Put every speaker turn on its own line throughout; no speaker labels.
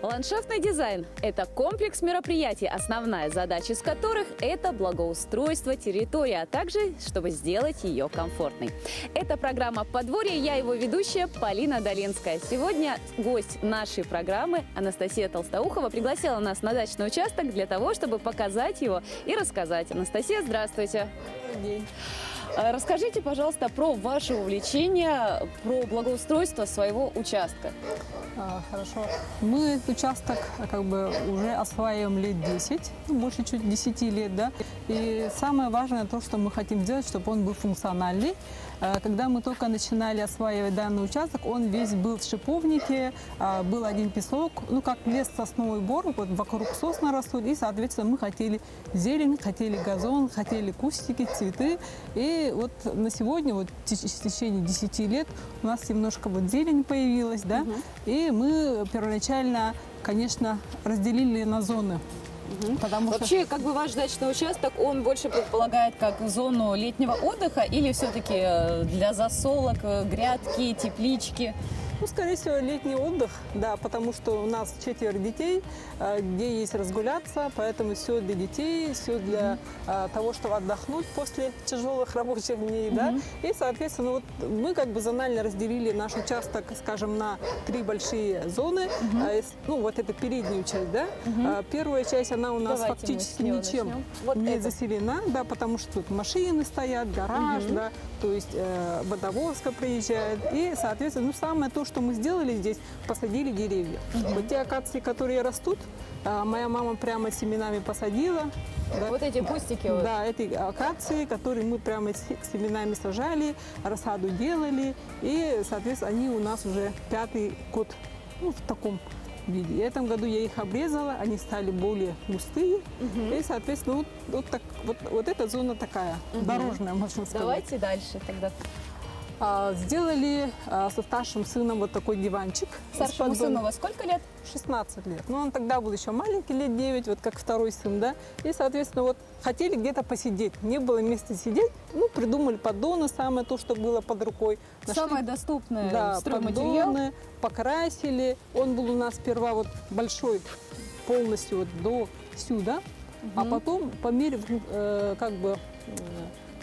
Ландшафтный дизайн – это комплекс мероприятий, основная задача из которых – это благоустройство территории, а также, чтобы сделать ее комфортной. Это программа «Подворье», я его ведущая Полина Долинская. Сегодня гость нашей программы Анастасия Толстоухова пригласила нас на дачный участок для того, чтобы показать его и рассказать. Анастасия, здравствуйте.
Добрый день.
Расскажите, пожалуйста, про ваше увлечение, про благоустройство своего участка.
Хорошо. Мы этот участок уже осваиваем лет 10, больше чуть 10 лет, да. И самое важное то, что мы хотим сделать, чтобы он был функциональный. Когда мы только начинали осваивать данный участок, он весь был в шиповнике, был один песок, как лес сосновый бор, вот вокруг сосны растут, и, соответственно, мы хотели зелень, хотели газон, хотели кустики, цветы. И вот на сегодня, вот в течение 10 лет у нас немножко вот зелень появилась, да, и мы первоначально, конечно, разделили на зоны.
Вообще, ваш дачный участок, он больше предполагает как зону летнего отдыха или все-таки для засолок, грядки, теплички?
Скорее всего, летний отдых, да, потому что у нас 4 детей, где есть разгуляться, поэтому все для детей, все для того, чтобы отдохнуть после тяжелых рабочих дней, да. И, соответственно, вот мы зонально разделили наш участок, скажем, на 3 большие зоны. Вот это передняя часть, да. Первая часть, она у нас фактически ничем не заселена, да, потому что тут машины стоят, гараж, да, то есть водовозка проезжает. И, соответственно, самое то, что мы сделали здесь, посадили деревья. Вот те акации, которые растут, моя мама прямо семенами посадила. Да.
Вот эти кустики?
Да, эти акации, которые мы прямо семенами сажали, рассаду делали. И, соответственно, они у нас уже 5-й год в таком виде. И в этом году я их обрезала, они стали более густые. И, соответственно, вот эта зона такая, дорожная, можно сказать.
Давайте дальше тогда.
Сделали со старшим сыном вот такой диванчик.
Старшему сыну во сколько лет?
16 лет. Он тогда был еще маленький, лет 9, вот как второй сын, да. И, соответственно, хотели где-то посидеть. Не было места сидеть. Придумали поддоны, самое то, что было под рукой.
Самое доступное,
да,
стройматериал.
Поддоны, покрасили. Он был у нас сперва большой, полностью до сюда. А потом, по мере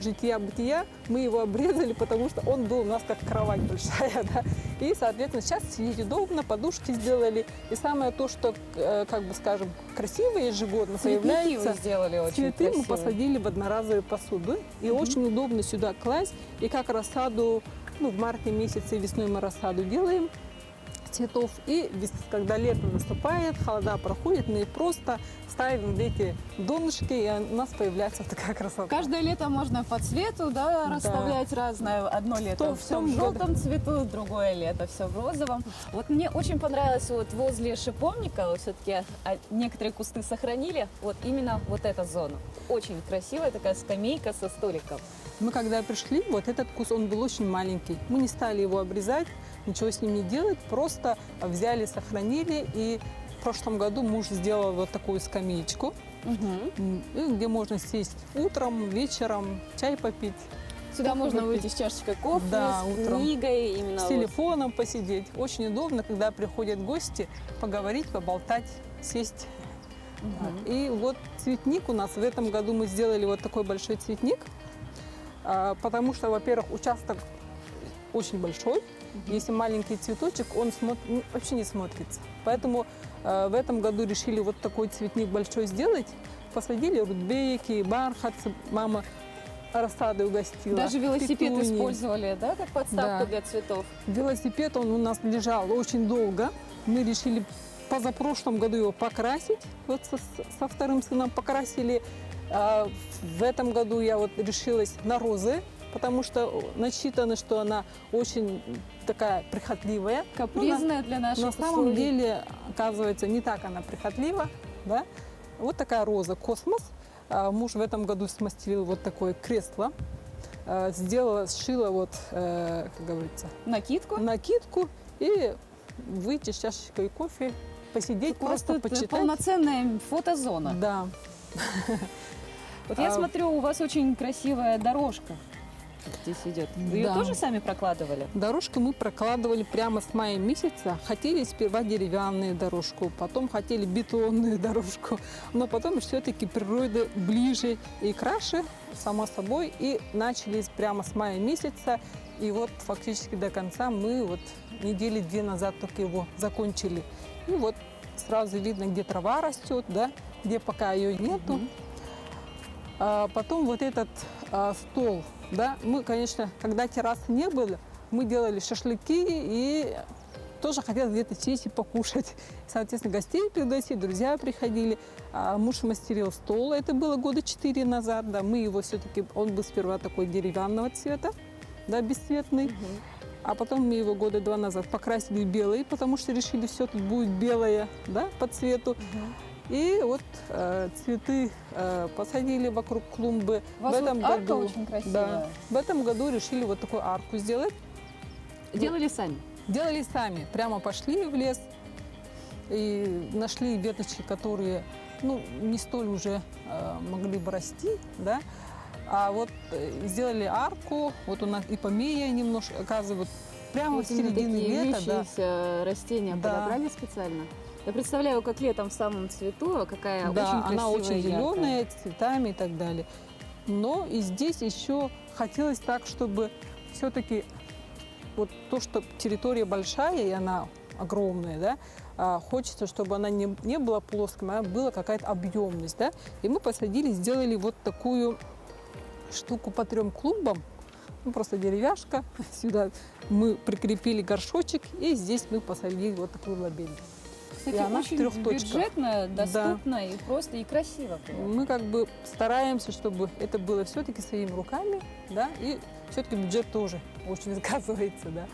жития-бытия, мы его обрезали, потому что он был у нас как кровать большая, да. И, соответственно, сейчас сидеть удобно, подушки сделали. И самое то, что, красивое ежегодно появляется.
Вы сделали очень
цветы
красиво.
Мы посадили в одноразовые посуды. И очень удобно сюда класть. И как рассаду, в марте месяце весной мы рассаду делаем цветов. И когда лето наступает, холода проходят, мы просто ставим эти донышки, и у нас появляется такая красота.
Каждое лето можно по цвету, да, расставлять разное. Одно лето все в желтом цвету, другое лето все в розовом. Вот мне очень понравилось возле шиповника, все-таки некоторые кусты сохранили, именно эта зона. Очень красивая такая скамейка со столиком.
Мы когда пришли, этот куст, он был очень маленький. Мы не стали его обрезать, ничего с ним не делать, просто взяли, сохранили. И в прошлом году муж сделал такую скамеечку, где можно сесть утром, вечером, чай попить.
Сюда можно выйти с чашечкой кофе,
да,
с
утром.
книгой. Именно
с телефоном посидеть. Очень удобно, когда приходят гости, поговорить, поболтать, сесть. И цветник у нас. В этом году мы сделали такой большой цветник, потому что, во-первых, участок очень большой. Если маленький цветочек, он вообще не смотрится. Поэтому в этом году решили такой цветник большой сделать. Посадили рудбейки, бархатцы. Мама рассадой угостила.
Даже велосипед
петунии
использовали, да, как подставку для цветов?
Велосипед, он у нас лежал очень долго. Мы решили позапрошлом году его покрасить. Со вторым сыном покрасили. В этом году я решилась на розы, потому что насчитано, что она очень такая прихотливая.
Капризная для наших
На самом деле, оказывается, не так она прихотлива. Да? Вот такая роза «Космос». Муж в этом году смастерил такое кресло. Сшила, как говорится,
накидку
и выйти с чашечкой кофе посидеть,
У вас
просто
тут
почитать.
полноценная фотозона.
Да.
Вот я
А,
смотрю, у вас очень красивая дорожка здесь идет. Вы ее
Да.
тоже сами прокладывали?
Дорожку мы прокладывали прямо с мая месяца. Хотели сперва деревянную дорожку, потом хотели бетонную дорожку, но потом все-таки природа ближе и краше, само собой, и начали прямо с мая месяца. И вот фактически до конца мы вот недели 2 назад только его закончили. И вот сразу видно, где трава растет, да, где пока ее нету. Потом вот этот стол, да, мы, конечно, когда террасы не было, мы делали шашлыки и тоже хотели где-то сесть и покушать. Соответственно, гостей пригласили, друзья приходили. Муж мастерил стол, это было года 4 назад, да, мы его все-таки, он был сперва такой деревянного цвета, да, бесцветный. А потом мы его года 2 назад покрасили в белый, потому что решили, все тут будет белое, да, по цвету. И вот цветы посадили вокруг клумбы.
У вас вот арка очень красивая.
Да, в этом году решили вот такую арку сделать.
Делали сами?
Делали сами. Прямо пошли в лес и нашли веточки, которые, ну, не столь уже могли бы расти, да. А вот сделали арку. Вот у нас и помея немножко, оказывается, прямо
Вот
в середине лета. Да.
вьющиеся растения
Да.
подобрали специально? Я представляю, как летом в самом цвету, а какая
Да,
очень красивая,
она очень
яркая.
зеленая, с цветами и так далее. Но и здесь еще хотелось так, чтобы все-таки вот то, что территория большая и она огромная, да, хочется, чтобы она не была плоской, а была какая-то объемность, да. И мы посадили, сделали вот такую штуку по 3 клумбам. Ну, просто деревяшка. Сюда мы прикрепили горшочек, и здесь мы посадили вот такую лабель.
Кстати,
И она в
очень
3 точках.
бюджетно, доступно и просто, и красиво было.
Мы как бы стараемся, чтобы это было все-таки своими руками, да, и все-таки бюджет тоже очень сказывается, да.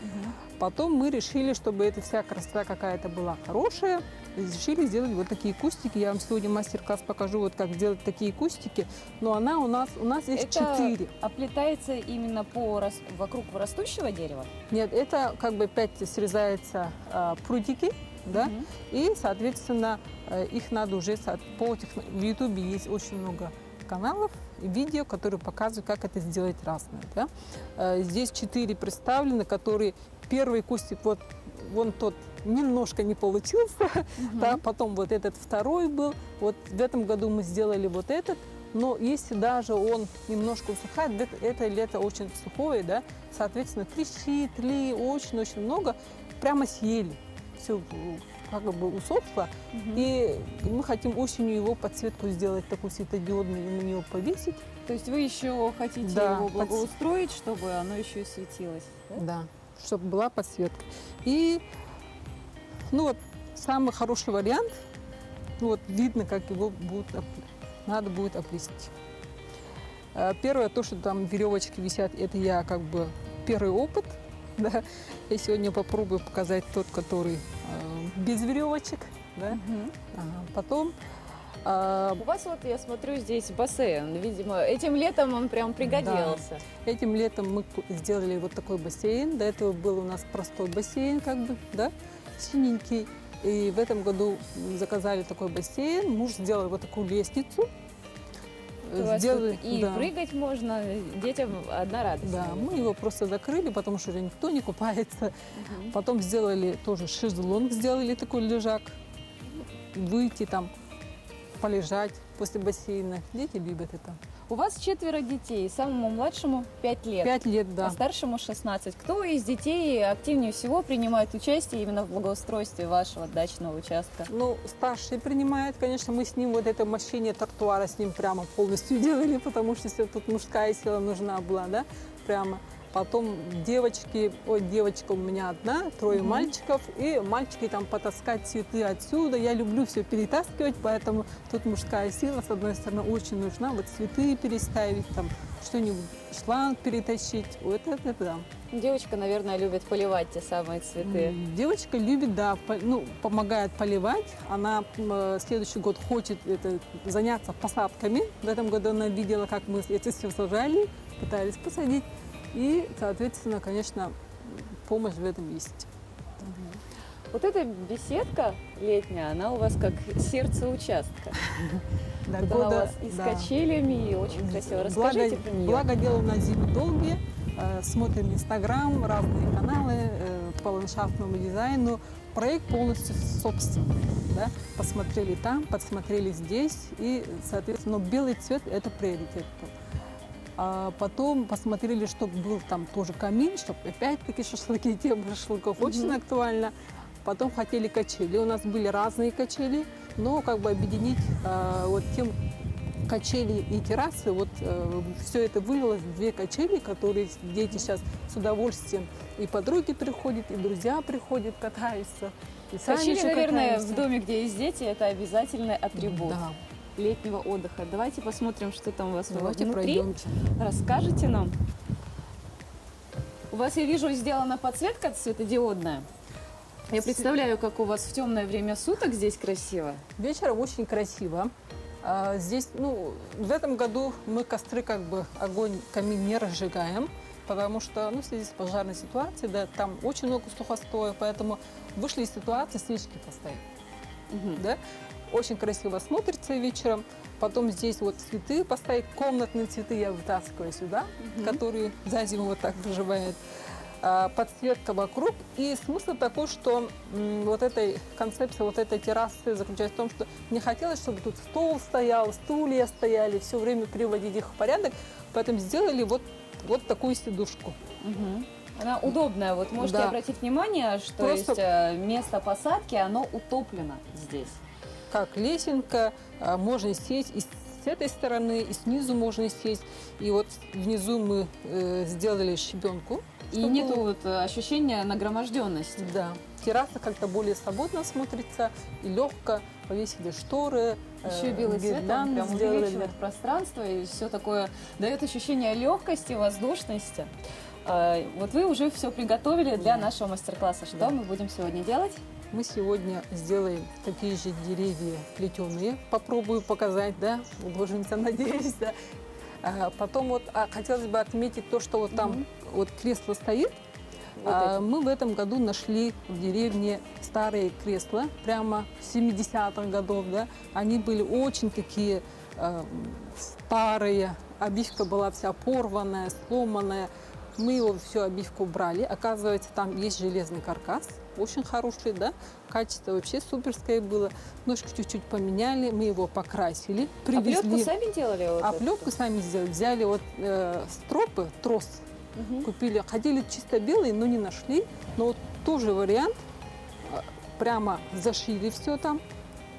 Потом мы решили, чтобы эта вся красота какая-то была хорошая, и решили сделать вот такие кустики. Я вам сегодня мастер-класс покажу, вот как сделать такие кустики. Но она у нас есть 4.
Оплетается именно вокруг растущего дерева?
Нет, это как бы опять срезаются прутики, да, и, соответственно, их надо уже в Ютубе есть очень много каналов, видео, которые показывают, как это сделать разное. Да. Здесь 4 представлены, которые первый кустик, вот вон тот немножко не получился, да, потом вот этот второй был, вот в этом году мы сделали вот этот, но если даже он немножко усыхает, это лето очень сухое, да, соответственно, клещи, тли, очень-очень много прямо съели. Все как бы усохло, и мы хотим осенью его подсветку сделать такую светодиодную и на него повесить.
То есть вы еще хотите
Да,
его благоустроить, чтобы оно еще и светилось? Да?
Да, чтобы была подсветка. И, ну вот, самый хороший вариант, ну вот видно, как его надо будет оплести. Первое, то, что там веревочки висят, это я как бы первый опыт. Да. Я сегодня попробую показать тот, который без веревочек. Да. Потом...
У вас вот, я смотрю, здесь бассейн. Видимо, этим летом он прям пригодился.
Да. Этим летом мы сделали вот такой бассейн. До этого был у нас простой бассейн, как бы, да, синенький. И в этом году заказали такой бассейн. Муж сделал вот такую лестницу.
У вас тут и прыгать можно, детям одна радость.
Да, мы его просто закрыли, потому что уже никто не купается. Потом сделали тоже шезлонг, сделали такой лежак. Выйти там, полежать после бассейна. Дети любят это.
У вас 4 детей, самому младшему 5 лет.
5 лет, да.
А старшему 16. Кто из детей активнее всего принимает участие именно в благоустройстве вашего дачного участка?
Ну, старший принимает, конечно, мы с ним вот это мощение тротуара с ним прямо полностью делали, потому что все тут мужская сила нужна была, да, прямо. Потом девочка у меня одна, 3 мальчиков, и мальчики там потаскать цветы отсюда. Я люблю все перетаскивать, поэтому тут мужская сила, с одной стороны, очень нужна. Вот цветы переставить, там что-нибудь, шланг перетащить, вот это да.
Девочка, наверное, любит поливать те самые цветы.
Девочка любит, да, помогает поливать. Она следующий год хочет заняться посадками. В этом году она видела, как мы это все сажали, пытались посадить. И, соответственно, конечно, помощь в этом есть.
Вот эта беседка летняя, она у вас как сердце участка.
Да,
Вот она у вас и с качелями, и очень красиво. Расскажите про нее.
Благо дело на зиму долгие. Смотрим Инстаграм, разные каналы по ландшафтному дизайну. Проект полностью собственный. Да? Посмотрели там, подсмотрели здесь. И, соответственно, белый цвет – это приоритет. А потом посмотрели, чтобы был там тоже камин, чтобы опять-таки шашлыки, тема шашлыков очень актуальна. Потом хотели качели. У нас были разные качели, но как бы объединить вот тем качели и террасы, вот все это вылилось в две качели, которые дети сейчас с удовольствием, и подруги приходят, и друзья приходят, катаются. И сами
Качели,
еще
наверное,
катаемся.
в доме, где есть дети, это обязательный атрибут
Да.
летнего отдыха. Давайте посмотрим, что там у вас
Давайте
внутри.
пройдемте.
Расскажите нам. У вас, я вижу, сделана подсветка светодиодная. Я представляю, как у вас в темное время суток здесь красиво.
Вечером очень красиво. Здесь, ну, в этом году мы костры, как бы, огонь, камин не разжигаем, потому что, ну, в связи с пожарной ситуацией, да, там очень много сухостоя, поэтому вышли из ситуации, свечки поставить, да. Очень красиво смотрится вечером. Потом здесь вот цветы поставить, комнатные цветы я вытаскиваю сюда, которые за зиму вот так заживают. Подсветка вокруг. И смысл такой, что вот этой концепция, вот этой террасы заключается в том, что не хотелось, чтобы тут стол стоял, стулья стояли, все время приводить их в порядок, поэтому сделали вот такую сидушку.
Она удобная. Вот можете
Да.
обратить внимание, что
Просто-
есть место посадки, оно утоплено здесь.
Как лесенка, можно сесть и с этой стороны, и снизу можно сесть. И вот внизу мы сделали щебенку.
И нету вот ощущения нагроможденности.
Да. Терраса как-то более свободно смотрится и легко. Повесили шторы.
Еще и белый цвет, он
гирлянды
прям
сделали.
увеличивает пространство, и все такое дает ощущение легкости, воздушности. Вот вы уже все приготовили для нашего мастер-класса. Что
Да.
мы будем сегодня делать?
Мы сегодня сделаем такие же деревья плетеные. Попробую показать, да, уложимся, надеюсь, да. Потом вот хотелось бы отметить то, что вот там вот кресло стоит.
Вот эти.
Мы в этом году нашли в деревне старые кресла, прямо 70-х годов, да. Они были очень такие старые, обивка была вся порванная, сломанная. Мы его всю обивку убрали. Оказывается, там есть железный каркас, очень хороший, да. Качество вообще суперское было. Ножки чуть-чуть поменяли, мы его покрасили, привезли.
Оплетку сами делали? Вот
Оплетку сами сделали. Взяли вот стропы, трос, купили. Хотели чисто белый, но не нашли. Но вот тоже вариант. Прямо зашили все там.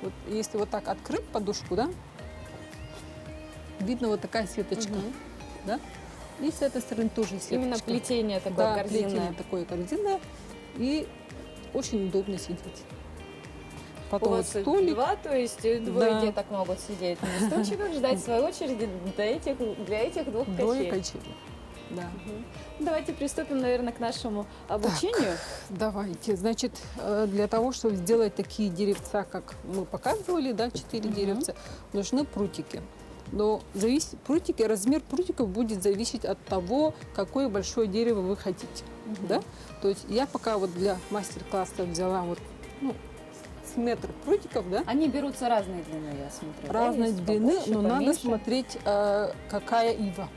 Вот, если вот так открыть подушку, да, видно вот такая сеточка. Да? И с этой стороны тоже сеточка.
Именно плетение такое
Да,
корзинное.
плетение такое корзинное. И очень удобно сидеть.
У
Потом вот
вас
столик.
два, то есть двое
Да.
деток могут сидеть на стульчиках, ждать своей очереди для этих двух
Двое
качелей.
качелей. Да.
Давайте приступим, наверное, к нашему обучению.
Давайте. Значит, для того, чтобы сделать такие деревца, как мы показывали, да, 4 деревца, нужны прутики. Но прутики, размер прутиков будет зависеть от того, какое большое дерево вы хотите. Да? То есть я пока вот для мастер-класса взяла вот, ну, с метр прутиков, да,
Они берутся разной длины, я смотрю. да?
разной
Есть
длины,
побольше,
но надо
поменьше.
смотреть, какая ива.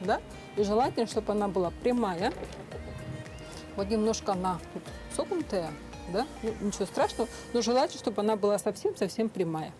Да? И желательно, чтобы она была прямая. Вот немножко она тут согнутая, да? Ну, ничего страшного, но желательно, чтобы она была совсем-совсем прямая.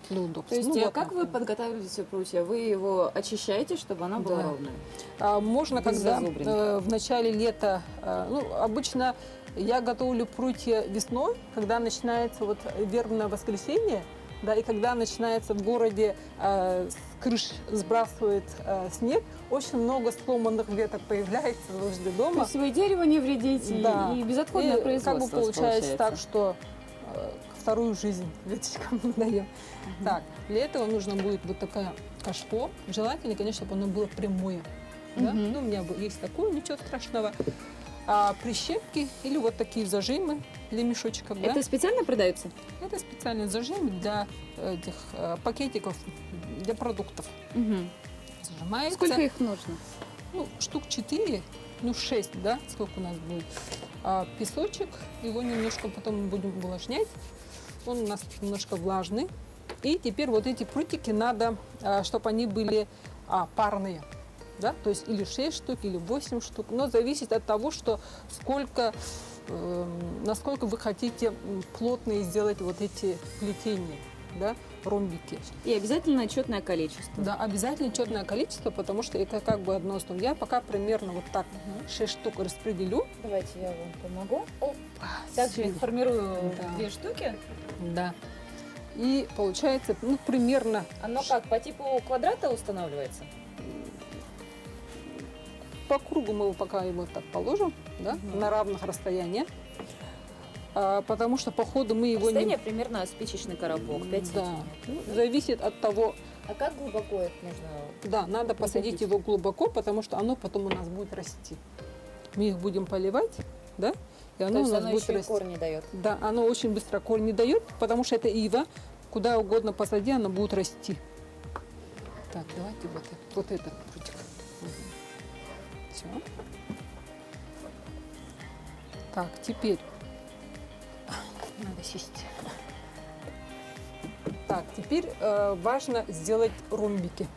Для удобства.
То есть,
Ну, вот
как
так.
вы подготавливаете все прутья? Вы его очищаете, чтобы она была
Да.
ровная?
Можно,
без
когда
зазубрин.
в начале лета, ну, обычно я готовлю прутья весной, когда начинается вот вербное воскресенье, да, и когда начинается в городе с крыш сбрасывает снег, очень много сломанных веток появляется возле
То
дома.
есть вы дерево не вредите
Да.
и безотходное
И
производство
как бы
у вас
получается так, что вторую жизнь веточкам мы даем. Так, для этого нужно будет вот такая кашпо. Желательно, конечно, чтобы оно было прямое. Да? Ну, у меня есть такое, ничего страшного. Прищепки или вот такие зажимы для мешочков. Да?
Это специально продается?
Это специальные зажимы для этих пакетиков, для продуктов. Зажимается.
Сколько их нужно?
Ну, штук 4, ну 6, да, сколько у нас будет. песочек, его немножко потом мы будем увлажнять. Он у нас немножко влажный. И теперь вот эти прутики надо, чтобы они были парные. Да? То есть или 6 штук, или 8 штук. Но зависит от того, что насколько вы хотите плотные сделать вот эти плетения, да, ромбики.
И обязательно четное количество.
Да, обязательно четное количество, потому что это как бы одно основное. Я пока примерно вот так 6 штук распределю.
Давайте я вам помогу. Также формирую
Да.
2 штуки.
Да. И получается, ну, примерно
Оно как, по типу квадрата устанавливается?
по кругу мы пока его так положим, да, на равных расстояниях. Потому что по ходу мы его
Расстояние примерно спичечный коробок, 5
Да.
сантиметров.
Ну, зависит от того,
А как глубоко их нужно?
да, надо посадить его глубоко, потому что оно потом у нас будет расти. Мы их будем поливать, да, и
То
оно
есть
у нас
оно
будет
еще и
расти.
корни дает.
Да, оно очень быстро корни дает, потому что это ива. Куда угодно посади, оно будет расти. Так, давайте вот этот прутик. Все. Так, теперь надо сесть. Так, теперь важно сделать ромбики,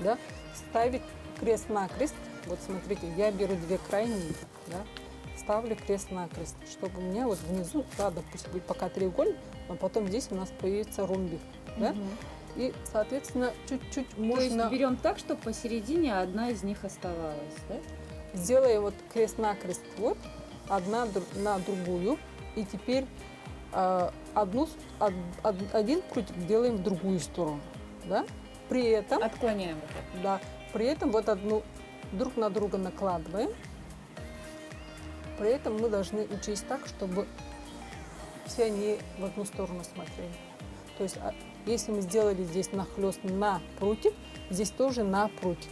да? Ставить крест-накрест. Вот смотрите, я беру 2 крайние, да? Ставлю крест-накрест, чтобы у меня вот внизу, да, допустим, будет пока треугольник, но потом здесь у нас появится ромбик, да? И, соответственно, чуть-чуть
То есть
можно...
берем так, чтобы посередине одна из них оставалась, да?
Сделаем вот крест-накрест вот, одна на другую, и теперь один прутик делаем в другую сторону, да? При этом,
Отклоняем вот так.
да, при этом вот одну друг на друга накладываем. При этом мы должны учесть так, чтобы все они в одну сторону смотрели. То есть, если мы сделали здесь нахлест на прутик, здесь тоже на прутик.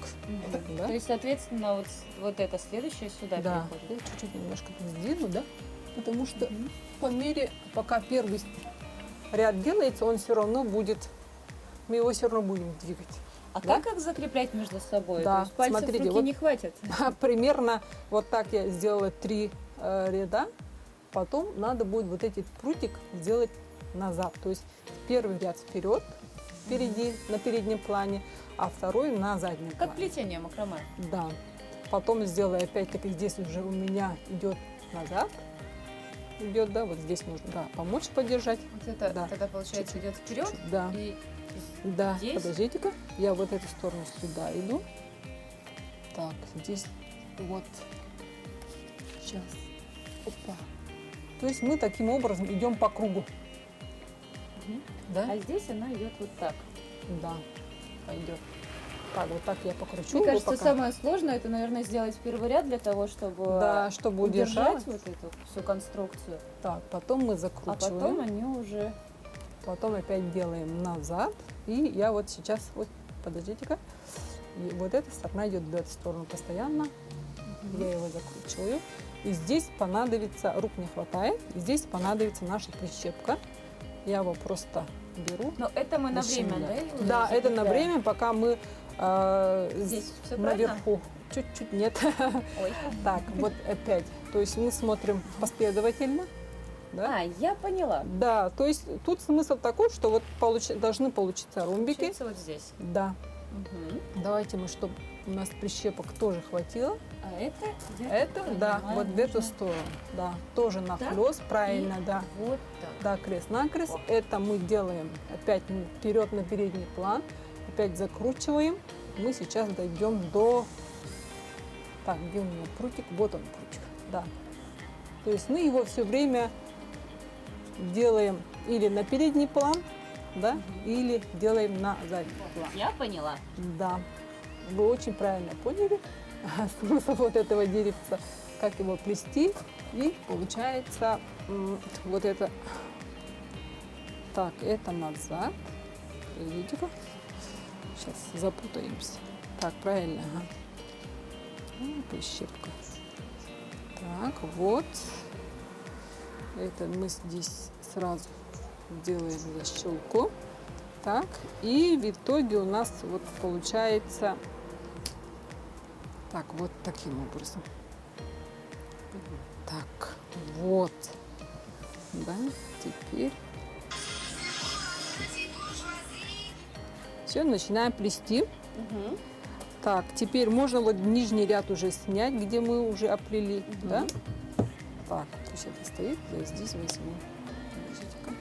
Да?
То есть, соответственно, вот это следующее сюда
Да,
переходит.
я чуть-чуть немножко сдвину, да, потому что по мере, пока первый ряд делается, он все равно будет, мы его все равно будем двигать.
А
Да?
как их закреплять между собой?
Да,
То есть пальцев
смотрите,
руки
вот-
не хватит?
Примерно вот так я сделала 3 ряда, потом надо будет вот этот прутик сделать назад, то есть первый ряд вперед, впереди, на переднем плане, а второй на заднем
Как
плане.
плетение макраме.
Да. Потом сделаю опять-таки, здесь уже у меня идет назад. Идет, да, вот здесь нужно, да, помочь поддержать.
Вот это
Да.
тогда, получается,
Чуть-чуть,
идет вперед.
чуть-чуть, да.
И
Да,
здесь?
подождите-ка, я вот эту сторону сюда иду. Так, здесь вот. Сейчас. Опа. То есть мы таким образом идем по кругу. Да?
А здесь она идет вот так.
Да, пойдет. Так, вот так я покручу.
Мне
его
кажется,
пока.
самое сложное это, наверное, сделать первый ряд для того, чтобы
Да, чтобы удержать.
удержать вот эту всю конструкцию.
Так, потом мы
А
закручиваем.
потом они уже...
Потом опять делаем назад. И я вот сейчас, вот, подождите-ка, и вот эта сторона идет в эту сторону постоянно. Я его закручиваю. И здесь понадобится, рук не хватает, и здесь понадобится наша прищепка. Я его просто беру.
Но это мы на время, да?
защемляю.
его
Да, это на
закрепляем?
время, пока мы
Здесь все правильно?
наверху. Чуть-чуть нет.
Ой.
Так, вот опять. То есть мы смотрим последовательно. Да?
А, я поняла.
Да, то есть тут смысл такой, что вот должны получиться ромбики.
Получается вот здесь.
Да.
Мгм.
Давайте мы, чтобы у нас прищепок тоже хватило.
А это? я
Это,
так
да,
понимаю,
вот в эту
нужно
сторону. Да, тоже нахлест, правильно,
и
да.
Вот так.
Да, крест-накрест. Это мы делаем опять вперед на передний план. Опять закручиваем. Мы сейчас дойдем до... Так, где у меня прутик? Вот он прутик, да. То есть мы его все время делаем или на передний план, да, или делаем на задний план.
Я поняла.
Да, вы очень правильно поняли смысл вот этого деревца, как его плести, и получается вот это. Так, это назад. Видите-ка? Сейчас запутаемся. Так, правильно. Ага. Прищепка. Так, вот. Это мы здесь сразу делаем защелку. Так, и в итоге у нас вот получается так, вот таким образом. Так. Вот. Да, теперь. Все, начинаем плести.
Мгм.
Так, теперь можно вот нижний ряд уже снять, где мы уже оплели, да? Так, пусть это стоит, я здесь возьму. Подождите-ка.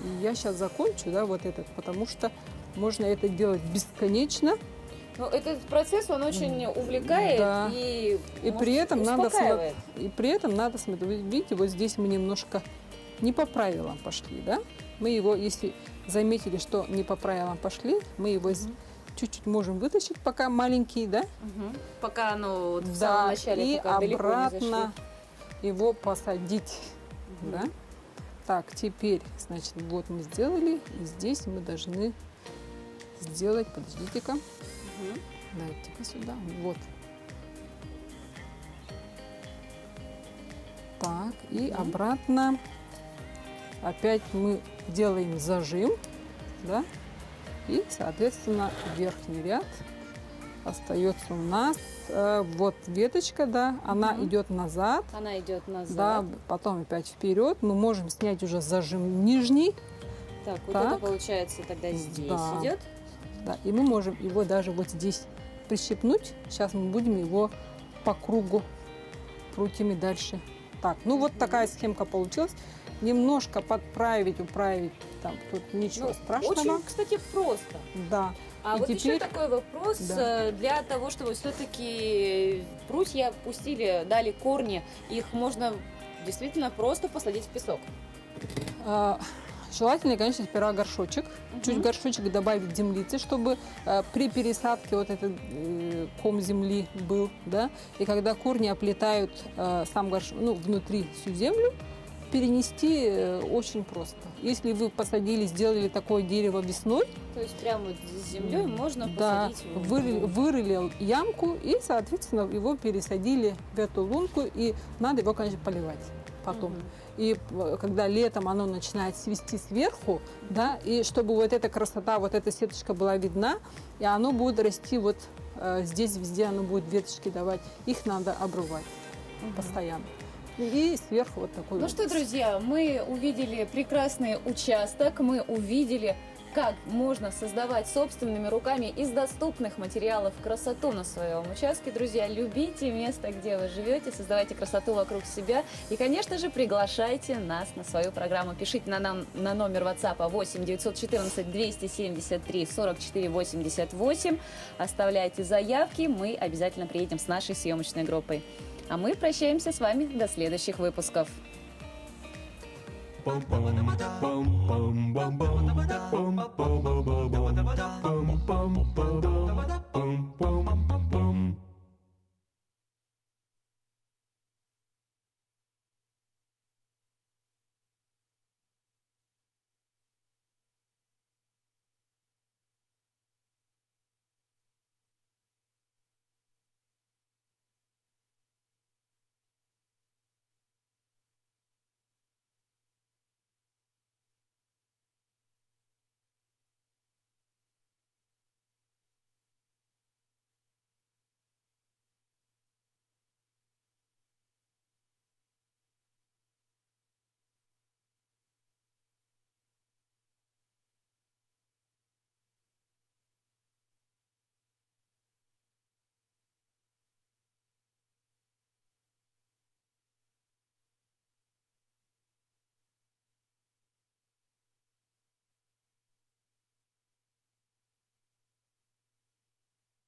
И я сейчас закончу, да, вот этот, потому что можно это делать бесконечно.
Ну, этот процесс, он очень увлекает
Да.
и,
И
может,
при этом надо
успокаивает.
смотреть. Вы видите, вот здесь мы немножко не по правилам пошли, да? Мы его, если заметили, что не по правилам пошли, мы его чуть-чуть можем вытащить, пока маленький, да?
Мгм. Пока оно вот в
Да,
самом начале,
и
пока далеко не
обратно его посадить,
Мгм.
да? Так, теперь, значит, вот мы сделали, и здесь мы должны сделать, подождите-ка,
зашли. Мгм.
дайте-ка сюда, вот. Так, и
Мгм.
обратно опять мы делаем зажим, да, и, соответственно, верхний ряд остается у нас. Вот веточка, да, она
Мгм.
идет назад,
Она идет назад.
да, потом опять вперед. Мы можем снять уже зажим нижний,
Так, вот
Так.
это получается тогда здесь
Да.
идет.
да, и мы можем его даже вот здесь прищипнуть. Сейчас мы будем его по кругу крутим и дальше. Так, ну вот
Мгм.
такая схемка получилась. Немножко подправить, управить, там тут ничего
Ну,
страшного.
очень, кстати, просто.
Да.
А
И
вот еще
теперь-
такой вопрос
Да.
для того, чтобы все-таки прутья пустили, дали корни, их можно действительно просто посадить в песок.
А, Желательно, конечно, сперва горшочек. Чуть
Мгм.
горшочек добавить землицы, чтобы при пересадке вот этот ком земли был, да. И когда корни оплетают сам горшок, ну, внутри всю землю, перенести очень просто. Если вы посадили, сделали такое дерево весной,
То есть прямо вот с землей можно
да,
посадить.
вырыли ямку и, соответственно, его пересадили в эту лунку, и надо его, конечно, поливать потом.
Мгм.
И когда летом оно начинает свести сверху, да, и чтобы вот эта красота, вот эта сеточка была видна, и оно будет расти вот здесь везде, оно будет веточки давать, их надо обрывать
Мгм.
постоянно. И сверху вот такой
Ну
вот.
что, друзья, мы увидели прекрасный участок, мы увидели, как можно создавать собственными руками из доступных материалов красоту на своем участке. Друзья, любите место, где вы живете, создавайте красоту вокруг себя и, конечно же, приглашайте нас на свою программу. Пишите нам на номер WhatsApp 8 914 273 44 88. Оставляйте заявки, мы обязательно приедем с нашей съемочной группой. А мы прощаемся с вами до следующих выпусков.
Bum bum bum bum bum bum bum bum bum bum bum.